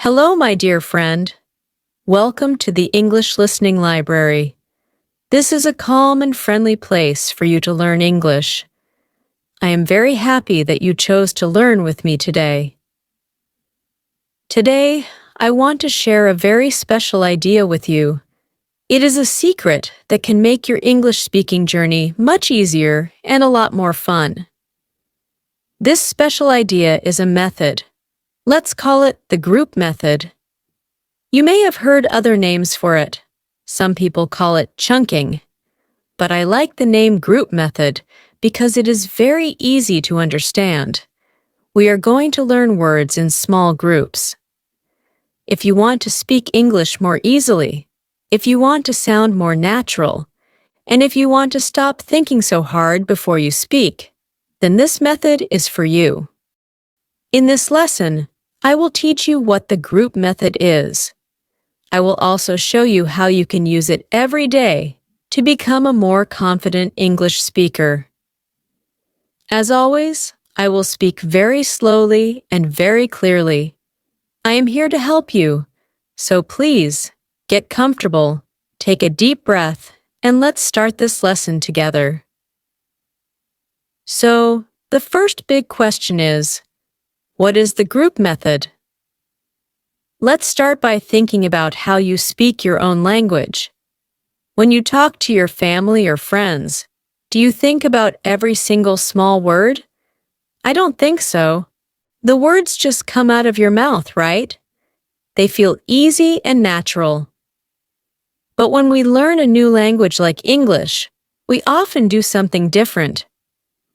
Hello, my dear friend. Welcome to the English Listening Library. This is a calm and friendly place for you to learn English. I am very happy that you chose to learn with me today. Today, I want to share a very special idea with you. It is a secret that can make your English speaking journey much easier and a lot more fun. This special idea is a method. Let's call it the group method. You may have heard other names for it. Some people call it chunking. But I like the name group method because it is very easy to understand. We are going to learn words in small groups. If you want to speak English more easily, if you want to sound more natural, and if you want to stop thinking so hard before you speak, then this method is for you. In this lesson, I will teach you what the group method is. I will also show you how you can use it every day to become a more confident English speaker. As always, I will speak very slowly and very clearly. I am here to help you, so please get comfortable, take a deep breath, and let's start this lesson together. So, the first big question is, what is the group method? Let's start by thinking about how you speak your own language. When you talk to your family or friends, do you think about every single small word? I don't think so. The words just come out of your mouth, right? They feel easy and natural. But when we learn a new language like English, we often do something different.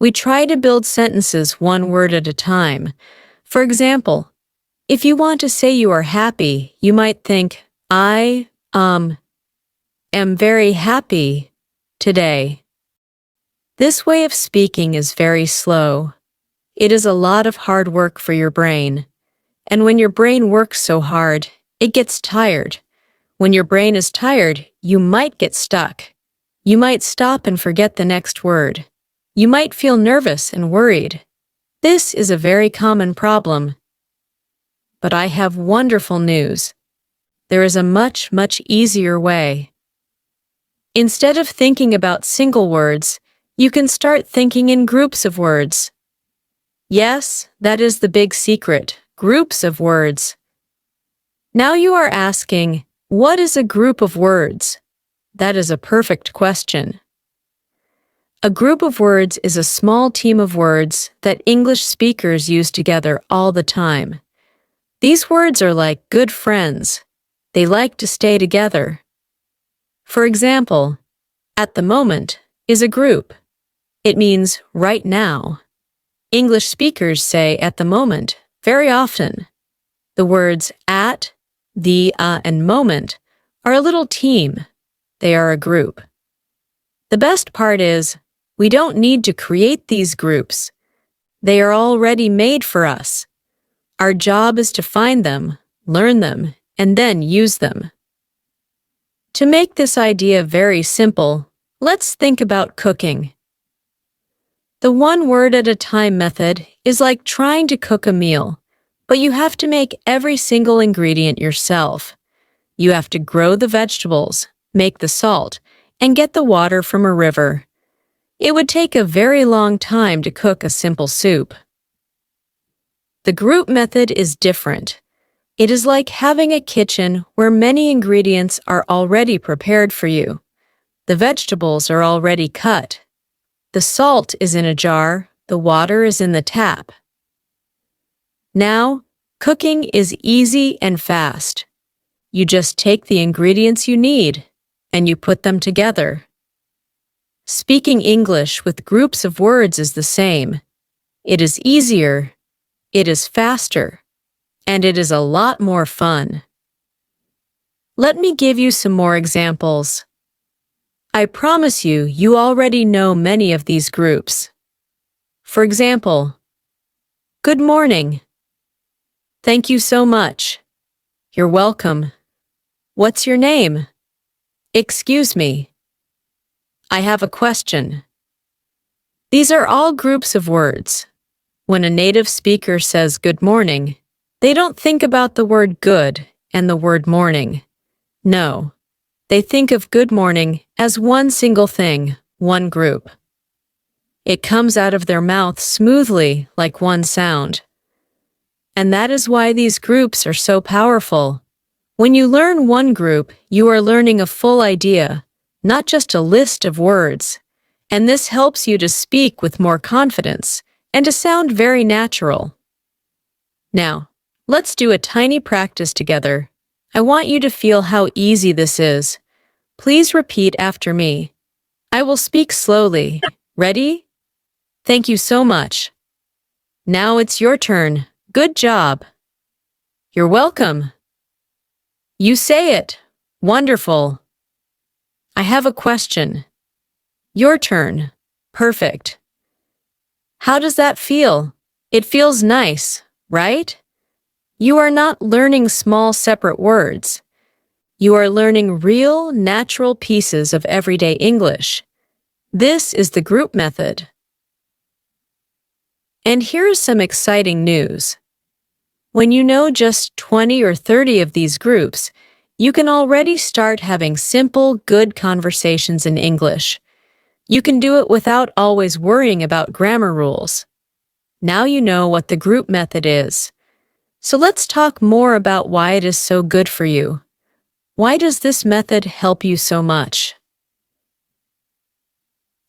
We try to build sentences one word at a time. For example, if you want to say you are happy, you might think, I am very happy today. This way of speaking is very slow. It is a lot of hard work for your brain. And when your brain works so hard, it gets tired. When your brain is tired, you might get stuck. You might stop and forget the next word. You might feel nervous and worried. This is a very common problem. But I have wonderful news. There is a much easier way. Instead of thinking about single words, you can start thinking in groups of words. Yes, that is the big secret, groups of words. Now you are asking, what is a group of words? That is a perfect question. A group of words is a small team of words that English speakers use together all the time. These words are like good friends. They like to stay together. For example, at the moment is a group. It means right now. English speakers say at the moment very often. The words at, the, and moment are a little team. They are a group. The best part is, we don't need to create these groups. They are already made for us. Our job is to find them, learn them, and then use them. To make this idea very simple, let's think about cooking. The one word at a time method is like trying to cook a meal, but you have to make every single ingredient yourself. You have to grow the vegetables, make the salt, and get the water from a river. It would take a very long time to cook a simple soup. The group method is different. It is like having a kitchen where many ingredients are already prepared for you. The vegetables are already cut. The salt is in a jar, the water is in the tap. Now, cooking is easy and fast. You just take the ingredients you need, and you put them together. Speaking English with groups of words is the same. It is easier, it is faster, and it is a lot more fun. Let me give you some more examples. I promise you, you already know many of these groups. For example, good morning. Thank you so much. You're welcome. What's your name? Excuse me. I have a question. These are all groups of words. When a native speaker says good morning, They don't think about the word good and the word morning. No, they think of good morning as one single thing, one group. It comes out of their mouth smoothly like one sound. And that is why these groups are so powerful. When you learn one group, you are learning a full idea, not just a list of words. And this helps you to speak with more confidence and to sound very natural. Now, let's do a tiny practice together. I want you to feel how easy this is. Please repeat after me. I will speak slowly. Ready? Thank you so much. Now it's your turn. Good job. You're welcome. You say it. Wonderful. I have a question. Your turn. Perfect. How does that feel? It feels nice, right? You are not learning small separate words. You are learning real, natural pieces of everyday English. This is the group method. And here is some exciting news. When you know just 20 or 30 of these groups, you can already start having simple, good conversations in English. You can do it without always worrying about grammar rules. Now you know what the group method is. So let's talk more about why it is so good for you. Why does this method help you so much?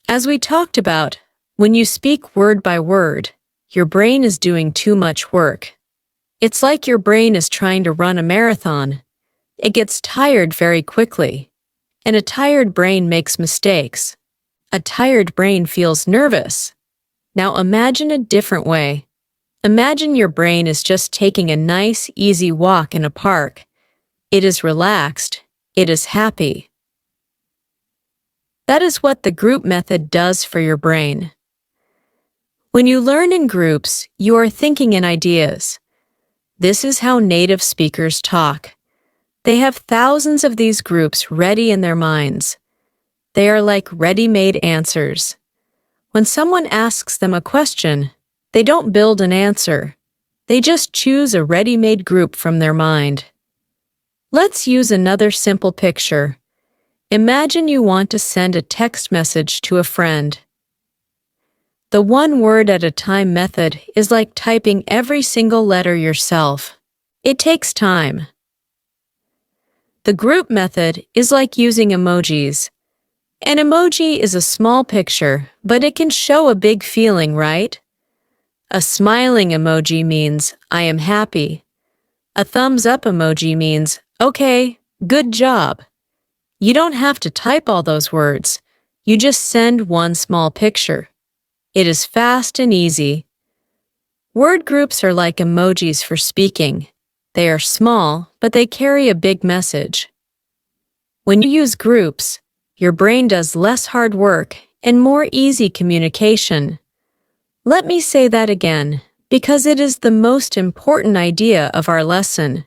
As we talked about, when you speak word by word, your brain is doing too much work. It's like your brain is trying to run a marathon. It gets tired very quickly. And a tired brain makes mistakes. A tired brain feels nervous. Now imagine a different way. Imagine your brain is just taking a nice, easy walk in a park. It is relaxed. It is happy. That is what the group method does for your brain. When you learn in groups, you are thinking in ideas. This is how native speakers talk. They have thousands of these groups ready in their minds. They are like ready-made answers. When someone asks them a question, they don't build an answer. They just choose a ready-made group from their mind. Let's use another simple picture. Imagine you want to send a text message to a friend. The one word at a time method is like typing every single letter yourself. It takes time. The group method is like using emojis. An emoji is a small picture, but it can show a big feeling, right? A smiling emoji means, I am happy. A thumbs up emoji means, okay, good job. You don't have to type all those words. You just send one small picture. It is fast and easy. Word groups are like emojis for speaking. They are small, but they carry a big message. When you use groups, your brain does less hard work and more easy communication. Let me say that again, because it is the most important idea of our lesson.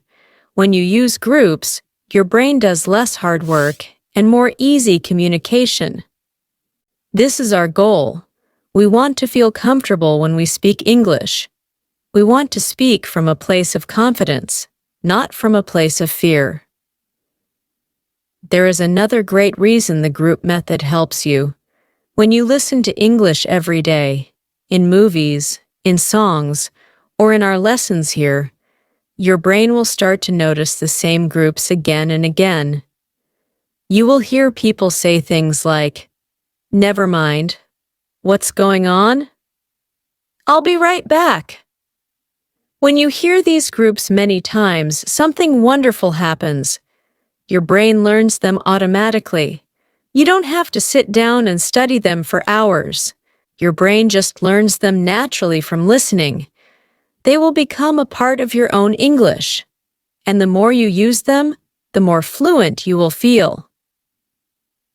When you use groups, your brain does less hard work and more easy communication. This is our goal. We want to feel comfortable when we speak English. We want to speak from a place of confidence, not from a place of fear. There is another great reason the group method helps you. When you listen to English every day, in movies, in songs, or in our lessons here, your brain will start to notice the same groups again and again. You will hear people say things like, never mind, what's going on? I'll be right back. When you hear these groups many times, something wonderful happens. Your brain learns them automatically. You don't have to sit down and study them for hours. Your brain just learns them naturally from listening. They will become a part of your own English. And the more you use them, the more fluent you will feel.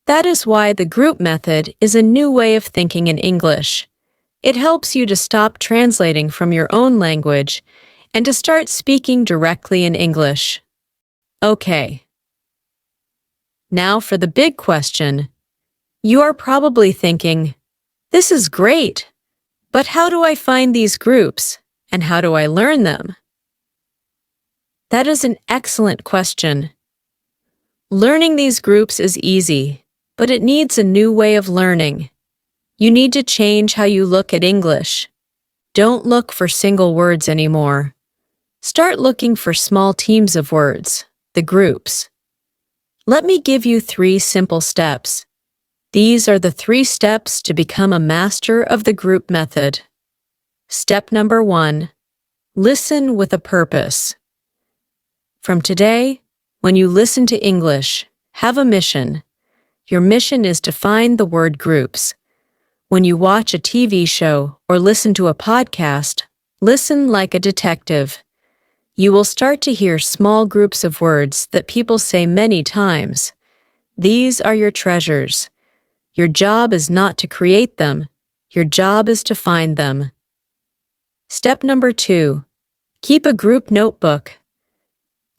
That is why the group method is a new way of thinking in English. It helps you to stop translating from your own language and to start speaking directly in English. Okay. Now for the big question. You are probably thinking, this is great, but how do I find these groups, and how do I learn them? That is an excellent question. Learning these groups is easy, but it needs a new way of learning. You need to change how you look at English. Don't look for single words anymore. Start looking for small teams of words, the groups. Let me give you 3 simple steps. These are the 3 steps to become a master of the group method. Step number 1. Listen with a purpose. From today, when you listen to English, have a mission. Your mission is to find the word groups. When you watch a TV show or listen to a podcast, listen like a detective. You will start to hear small groups of words that people say many times. These are your treasures. Your job is not to create them. Your job is to find them. Step number 2. Keep a group notebook.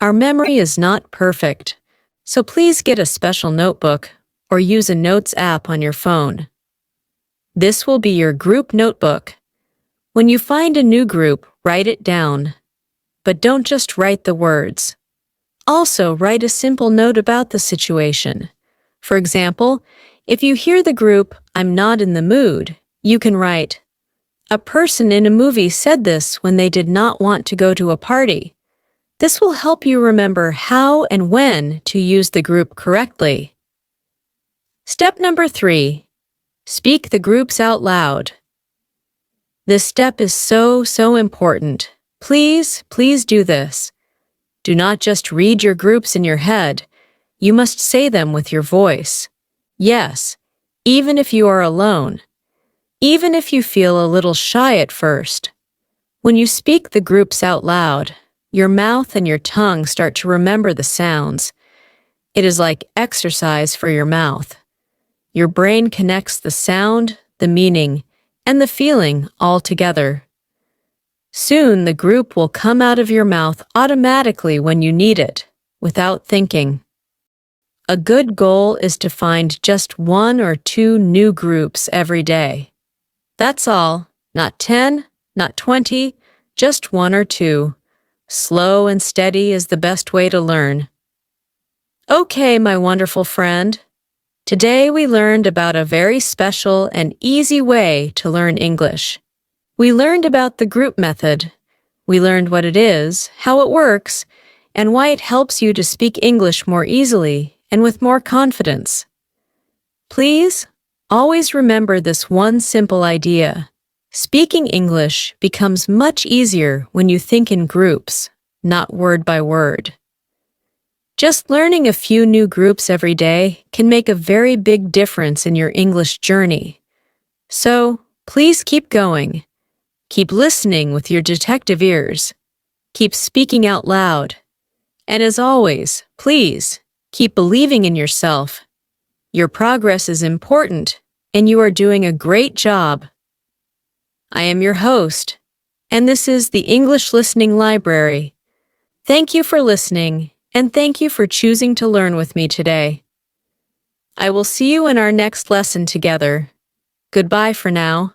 Our memory is not perfect, so please get a special notebook or use a notes app on your phone. This will be your group notebook. When you find a new group, write it down. But don't just write the words. Also, write a simple note about the situation. For example, if you hear the group, "I'm not in the mood," you can write, "A person in a movie said this when they did not want to go to a party." This will help you remember how and when to use the group correctly. Step number 3. Speak the groups out loud. This step is so important. Please do this. Do not just read your groups in your head. You must say them with your voice. Yes, even if you are alone. Even if you feel a little shy at first. When you speak the groups out loud, your mouth and your tongue start to remember the sounds. It is like exercise for your mouth. Your brain connects the sound, the meaning, and the feeling all together. Soon the group will come out of your mouth automatically when you need it, without thinking. A good goal is to find just 1 or 2 new groups every day. That's all, not 10, not 20, just 1 or 2. Slow and steady is the best way to learn. Okay, my wonderful friend. Today we learned about a very special and easy way to learn English. We learned about the group method. We learned what it is, how it works, and why it helps you to speak English more easily and with more confidence. Please, always remember this one simple idea. Speaking English becomes much easier when you think in groups, not word by word. Just learning a few new groups every day can make a very big difference in your English journey. So, please keep going. Keep listening with your detective ears. Keep speaking out loud. And as always, please, keep believing in yourself. Your progress is important, and you are doing a great job. I am your host, and this is the English Listening Library. Thank you for listening, and thank you for choosing to learn with me today. I will see you in our next lesson together. Goodbye for now.